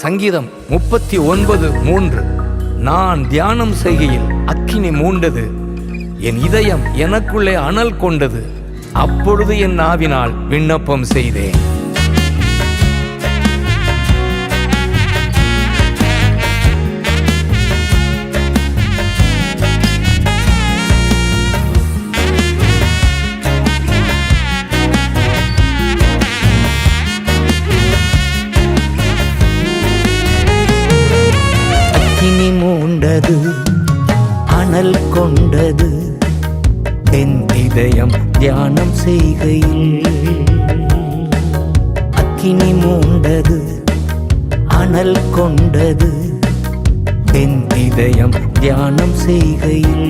சங்கீதம் 39:3. நான் தியானம் செய்கையில் அக்கினி மூண்டது, என் இதயம் எனக்குள்ளே அனல் கொண்டது. அப்பொழுது என் நாவினால் விண்ணப்பம் செய்தேன். அக்கினி மூண்டது, அனல் கொண்டது, என் இதயம் தியானம் செய்கையில். அக்கினி மூண்டது, அனல் கொண்டது, என் இதயம் தியானம் செய்கையில்.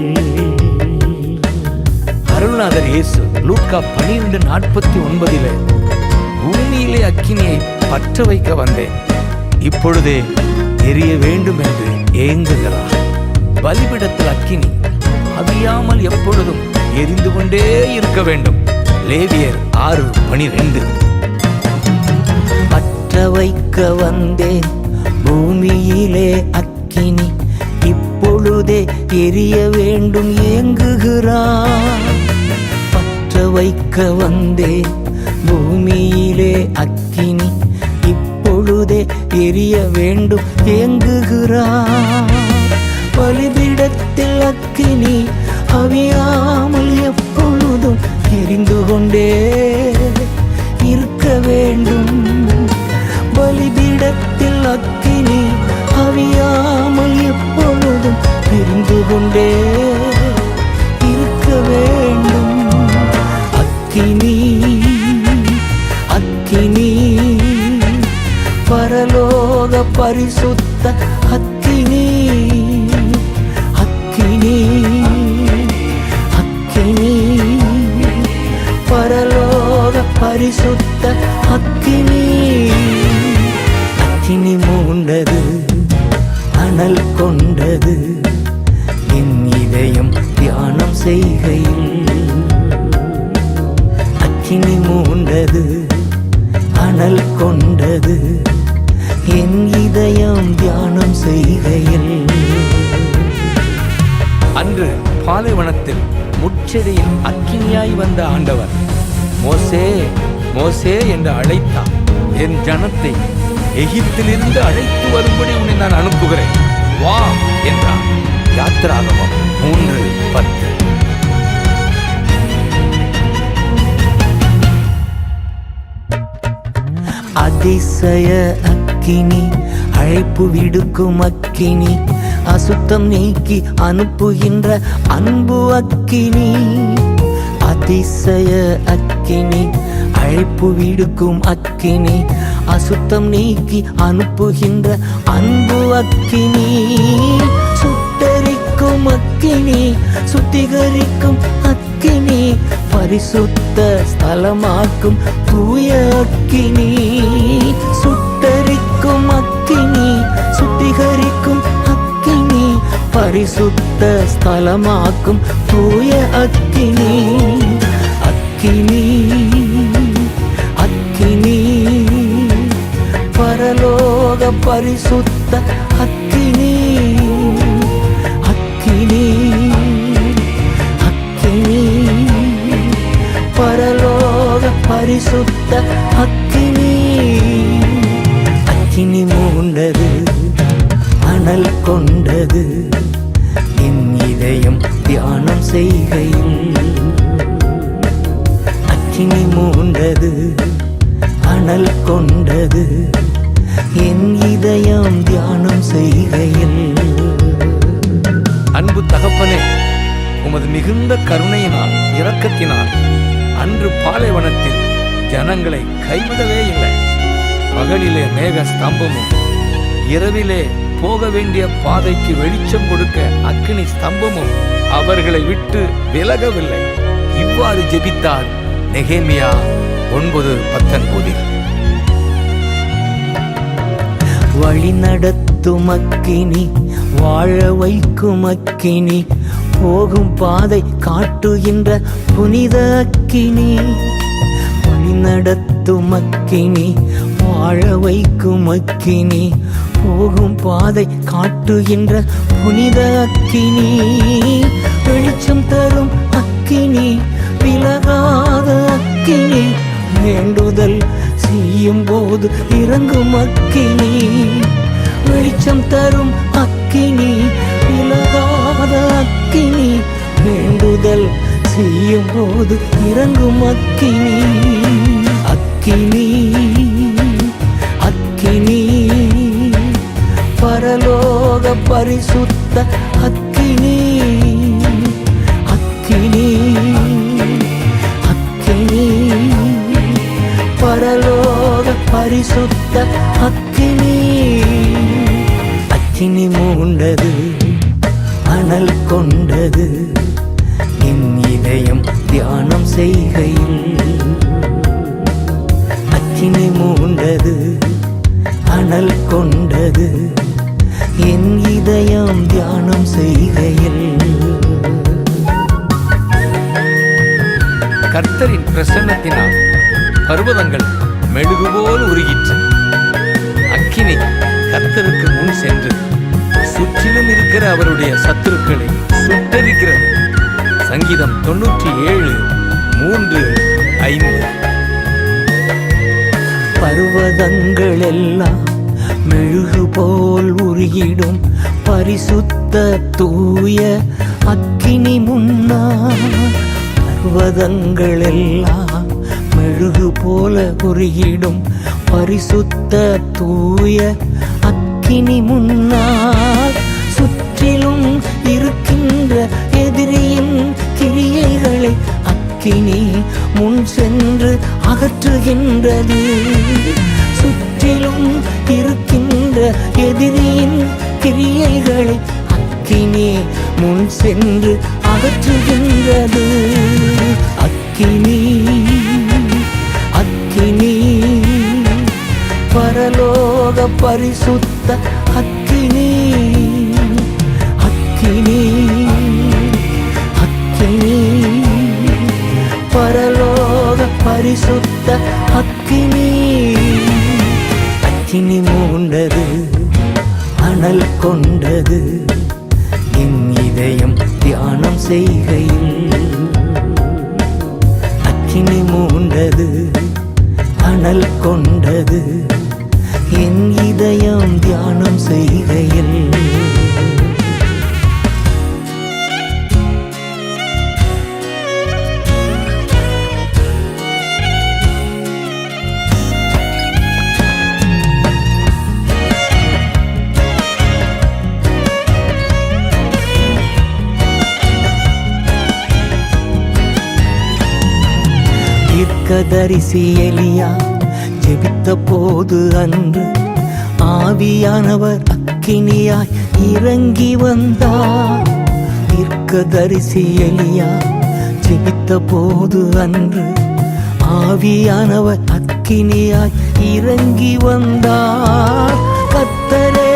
அருள்நாதர் இயேசு லூக்கா 12:49 பூமியிலே அக்கினியை பற்ற வைக்க வந்தேன், இப்பொழுதே எரிய வேண்டும் என்று ஏங்குகிறார். பலிபீடத்தில் அக்கினி அவியாமல் எப்பொழுதும் எரிந்து கொண்டே இருக்க வேண்டும். லேவியர் 6:12. பற்ற வைக்க வந்தேன் பூமியிலே அக்கினி, இப்பொழுதே எரிய வேண்டும் ஏங்குகிறார். பற்ற வைக்க வந்தேன் பூமியிலே அக்கினி, இப்பொழுதே எரிய வேண்டும் ஏங்குகிறார். பலிபீடத்தில் அக்கினி அவியாமல் எப்பொழுதும் எரிந்து கொண்டே இருக்க வேண்டும். பலிபீடத்தில் அக்கினி அவியாமல் எப்பொழுதும் எரிந்து கொண்டே இருக்க வேண்டும். அக்கினி அக்கினி பரலோக பரிசுத்த அக்கினி, அக்கினி அக்கினி பரலோக பரிசுத்த அக்கினி. அக்கினி மூண்டது, அனல் கொண்டது, என் இதயம் தியானம் செய்கையில். அக்கினி மூண்டது, அனல் கொண்டது, என் இதயம் தியானம் செய்கையில். அன்று பாலைவனத்தில் முட்செடியில் அக்கினியாய் வந்த ஆண்டவர் மோசே மோசே என்று அழைத்தார். என் ஜனத்தை எகிப்திலிருந்து அழைத்து வரும்படி உன்னை நான் அனுப்புகிறேன், வா என்றார். யாத்திராகமம் 3:10. அதிசய அக்கினி, அழைப்பு விடுக்கும் அக்கினி, அசுத்தம் நீக்கி அனுப்புகின்ற அன்பு அக்கினி. அதிசய அக்கினி, அழைப்பு விடுக்கும் அக்கினி, அசுத்தம் நீக்கி அனுப்புகின்ற அன்பு அக்கினி. சுட்டரிக்கும் அக்கினி, சுத்திகரிக்கும் அக்கினி, பரிசுத்த ஸ்தலமாக்கும் தூய அக்கினி. சுட்டரிக்கும் அக்கினி, சுத்திகரிக்கும் அக்கினி, பரிசுத்த ஸ்தலமாக்கும் தூய அக்கினி. அக்கினி அக்கினி பரலோக பரிசுத்த அக்கினி, அக்கினி அக்கினி பரலோக பரிசுத்த அக்கினி. அக்கினி மூண்டது, அனல் கொண்டது, என் இதயம் தியானம் செய்கையில். அக்கினி மூண்டது, அனல் கொண்டது, என் இதயம் தியானம் செய்கையில். அன்பு தகப்பனே, உமது மிகுந்த கருணையினால் இரக்கத்தினால் அன்று பாலைவனத்தில் ஜனங்களை கைவிடவே இல்லை. பகலிலே மேக ஸ்தம்பமும், இரவிலே போக வேண்டிய பாதைக்கு வெளிச்சம் கொடுக்க அக்கினி ஸ்தம்பமும் அவர்களை விட்டு விலகவில்லை. இவ்வாறு ஜெபித்தார் நெகேமியா 9:19. வழி நடத்தும் அக்கினி, வாழ வைக்கும் அக்கினி, போகும் பாதை காட்டுகின்ற புனித அக்கினி. வழி நடத்தும் அக்கினி, வாழ வைக்கும் அக்கினி, போகும் பாதை காட்டுகின்ற புனித அக்கினி, வெளிச்சம் தரும் அக்கினி, விலகாத அக்கினி, வேண்டுதல் செய்யும் போது இறங்கும் அக்கினி, வெளிச்சம் தரும் அக்கினி, விலகாத அக்கினி, வேண்டுதல் செய்யும் போது இறங்கும் அக்கினி, அக்கினி, அக்கினி, பரலோக பரிசுத்த அக்கினி, அக்கினி, அக்கினி, பரலோக பரிசுத்த அக்கினி, அக்கினி மூண்டது, அனல் கொண்டது, என் இதயம் தியானம் செய்கையில், அக்கினி மூண்டது, அனல் கொண்டது, என் இதயம் தியானம் செய்கையில். கர்த்தரின் பிரசன்னத்தினால் பர்வதங்கள் மெழுகுபோல் உருகிற்று. அக்கினி கர்த்தருக்கு முன் சென்று சுற்றிலும் இருக்கிற அவருடைய சத்துருக்களை சுட்டரிக்கிறது. சங்கீதம் 97:3-5. பர்வதங்கள் எல்லாம் மெழுகு போல் உருகிடும் பரிசுத்த தூய அக்கினி முன்னால், பர்வதங்கள் எல்லாம் மெழுகு போல உருகிடும் பரிசுத்த தூய அக்கினி முன்னால், சுற்றிலும் இருக்கின்ற எதிரியின் கிரியைகளை அக்கினி முன் சென்று அகற்றுகின்றது, சுற்றிலும் இருக்கின்ற எதிரியின் கிரியைகளை அக்கினி முன் சென்று அகற்றுகின்றது, அக்கினி, அக்கினி, பரலோக பரிசுத்த அக்கினி, அக்கினி, அக்கினி, பரலோக பரிசுத்த அக்கினி, அக்கினி மூண்டது, அனல் கொண்டது, என் இதயம் தியானம் செய்கையில், அக்கினி மூண்டது, அனல் கொண்டது, என் இதயம் தியானம் செய்கையில். தீர்க்கதரிசி எலியா ஜெபித்த போது அன்று ஆவியானவர் அக்கினியாய் இறங்கி வந்தார். தீர்க்கதரிசி எலியா ஜெபித்த போது அன்று ஆவியானவர் அக்கினியாய் இறங்கி வந்தார். கர்த்தரே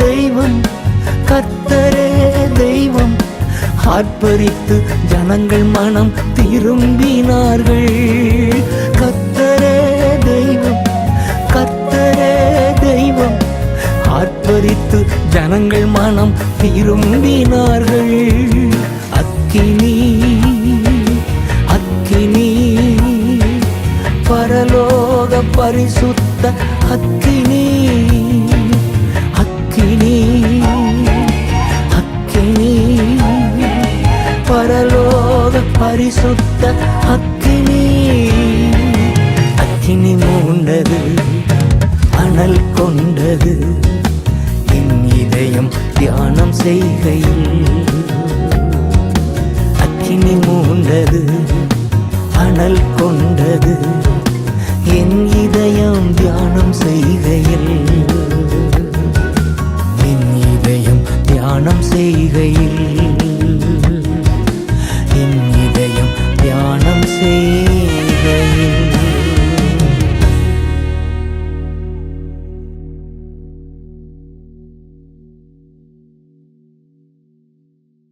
தெய்வம், கர்த்தரே தெய்வம், ஆர்ப்பரித்து ஜனங்கள் மனம் திரும்பினார்கள். கர்த்தரே தெய்வம், கர்த்தரே தெய்வம், ஆர்ப்பரித்து ஜனங்கள் மனம் திரும்பினார்கள். அக்கினி, அக்கினி, பரலோக பரிசுத்த அக்கினி, அக்கினி, அக்கினி, பரலோக பரிசுத்த அக்கினி, அக்கினி மூண்டது, அனல் கொண்டது, என் இதயம் தியானம் செய்கையில்.